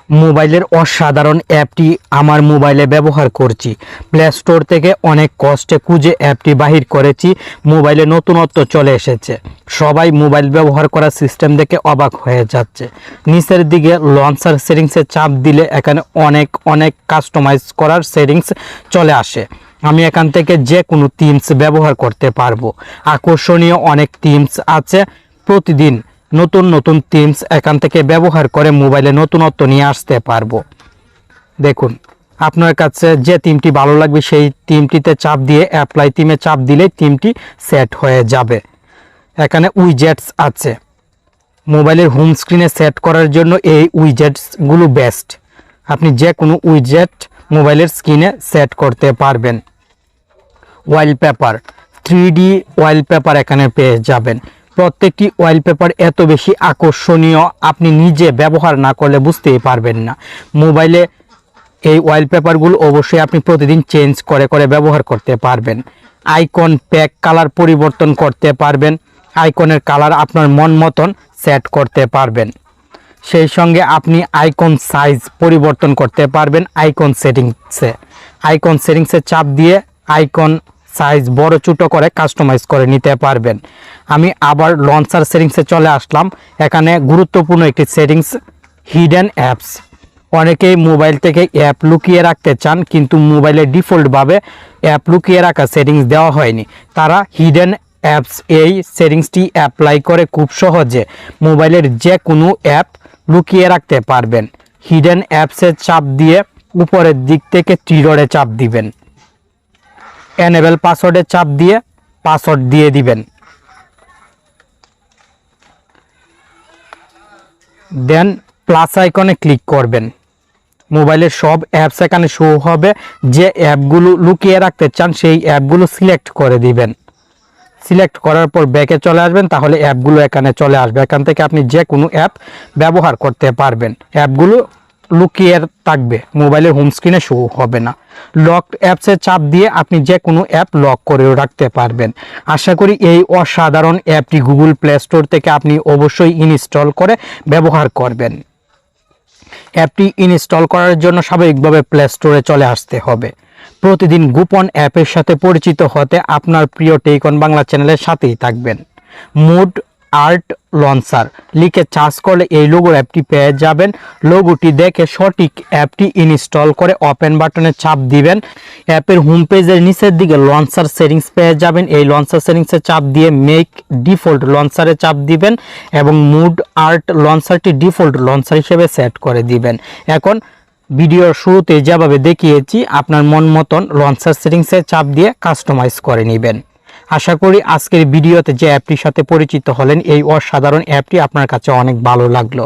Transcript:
মোবাইলের অসাধারণ অ্যাপটি আমার মোবাইলে ব্যবহার করছি। প্লে স্টোর থেকে অনেক কষ্টে খুঁজে অ্যাপটি বাহির করেছি। মোবাইলে নতুনত্ব চলে এসেছে। সবাই মোবাইল ব্যবহার করার সিস্টেম দেখে অবাক হয়ে যাচ্ছে। নিচের দিকে লঞ্চার সেটিংসে চাপ দিলে এখানে অনেক কাস্টমাইজ করার সেটিংস চলে আসে। আমি এখান থেকে যে কোনো থিমস ব্যবহার করতে পারবো। আকর্ষণীয় অনেক থিমস আছে। প্রতিদিন নতুন থিমস এখান থেকে ব্যবহার করে মোবাইলে নতুনত্ব নিয়ে আসতে পারবো। দেখুন, আপনার কাছে যে থিমটি ভালো লাগবে সেই থিমটিতে চাপ দিয়ে অ্যাপ্লাই থিমে চাপ দিলে থিমটি সেট হয়ে যাবে। এখানে উইজেটস আছে। মোবাইলের হোম স্ক্রিনে সেট করার জন্য এই উইজেটসগুলো বেস্ট। আপনি যে কোনো উইজেট মোবাইলের স্ক্রিনে সেট করতে পারবেন। ওয়ালপেপার, 3D ওয়ালপেপার এখানে পেয়ে যাবেন। প্রত্যেকটি ওয়ালপেপার এত বেশি আকর্ষণীয়, আপনি নিজে ব্যবহার না করলে বুঝতেই পারবেন না। মোবাইলে এই ওয়ালপেপারগুলো অবশ্যই আপনি প্রতিদিন চেঞ্জ করে ব্যবহার করতে পারবেন। আইকন প্যাক কালার পরিবর্তন করতে পারবেন। আইকনের কালার আপনার মন মতন সেট করতে পারবেন। সেই সঙ্গে আপনি আইকন সাইজ পরিবর্তন করতে পারবেন। আইকন সেটিংসে চাপ দিয়ে আইকন সাইজ বড় ছোটো করে কাস্টমাইজ করে নিতে পারবেন। আমি আবার লঞ্চার সেটিংসে চলে আসলাম। এখানে গুরুত্বপূর্ণ একটি সেটিংস, হিডেন অ্যাপস। অনেকেই মোবাইল থেকে অ্যাপ লুকিয়ে রাখতে চান, কিন্তু মোবাইলে ডিফল্টভাবে অ্যাপ লুকিয়ে রাখা সেটিংস দেওয়া হয়নি। তারা হিডেন অ্যাপস এই সেটিংসটি অ্যাপ্লাই করে খুব সহজে মোবাইলের যে কোনো অ্যাপ লুকিয়ে রাখতে পারবেন। হিডেন অ্যাপসে চাপ দিয়ে উপরের দিক থেকে ত্রিডটে চাপ দিবেন। এনেবল পাসওয়ার্ডে চাপ দিয়ে পাসওয়ার্ড দিয়ে দিবেন। দেন প্লাস আইকনে ক্লিক করবেন। মোবাইলের সব অ্যাপস এখানে শো হবে। যে অ্যাপগুলো লুকিয়ে রাখতে চান সেই অ্যাপগুলো সিলেক্ট করে দিবেন। সিলেক্ট করার পর ব্যাকে চলে আসবেন, তাহলে অ্যাপগুলো এখানে চলে আসবে। এখান থেকে আপনি যে কোনো অ্যাপ ব্যবহার করতে পারবেন। অ্যাপগুলো লুকিয়ে থাকবে, মোবাইলের হোম স্ক্রিনে শো হবে না। লক অ্যাপসে চাপ দিয়ে আপনি যে কোনো অ্যাপ লক করেও রাখতে পারবেন। আশা করি এই অসাধারণ অ্যাপটি গুগল প্লে স্টোর থেকে আপনি অবশ্যই ইনস্টল করে ব্যবহার করবেন। অ্যাপটি ইনস্টল করার জন্য স্বাভাবিকভাবে প্লে স্টোরে চলে আসতে হবে। প্রতিদিন গোপন অ্যাপের সাথে পরিচিত হতে আপনার প্রিয় টেকন বাংলা চ্যানেলের সাথেই থাকবেন। মুড আর্ট লঞ্চার লিখে সার্চ করলে এই লোগোর অ্যাপটি পেয়ে যাবেন। লোগোটি দেখে সঠিক অ্যাপটি ইনস্টল করে ওপেন বাটনে চাপ দিবেন। অ্যাপের হোম পেজের নিচের দিকে লঞ্চার সেটিংস পেয়ে যাবেন। এই লঞ্চার সেটিংসে চাপ দিয়ে মেক ডিফল্ট লঞ্চারে চাপ দিবেন এবং মুড আর্ট লঞ্চারটি ডিফল্ট লঞ্চার হিসেবে সেট করে দিবেন। এখন ভিডিওর শুরুতে যেভাবে দেখিয়েছি আপনার মন মতন লঞ্চার সেটিংসে চাপ দিয়ে কাস্টমাইজ করে নেবেন। আশা করি আজকের ভিডিওতে যে অ্যাপটির সাথে পরিচিত হলেন, এই অসাধারণ অ্যাপটি আপনার কাছে অনেক ভালো লাগলো।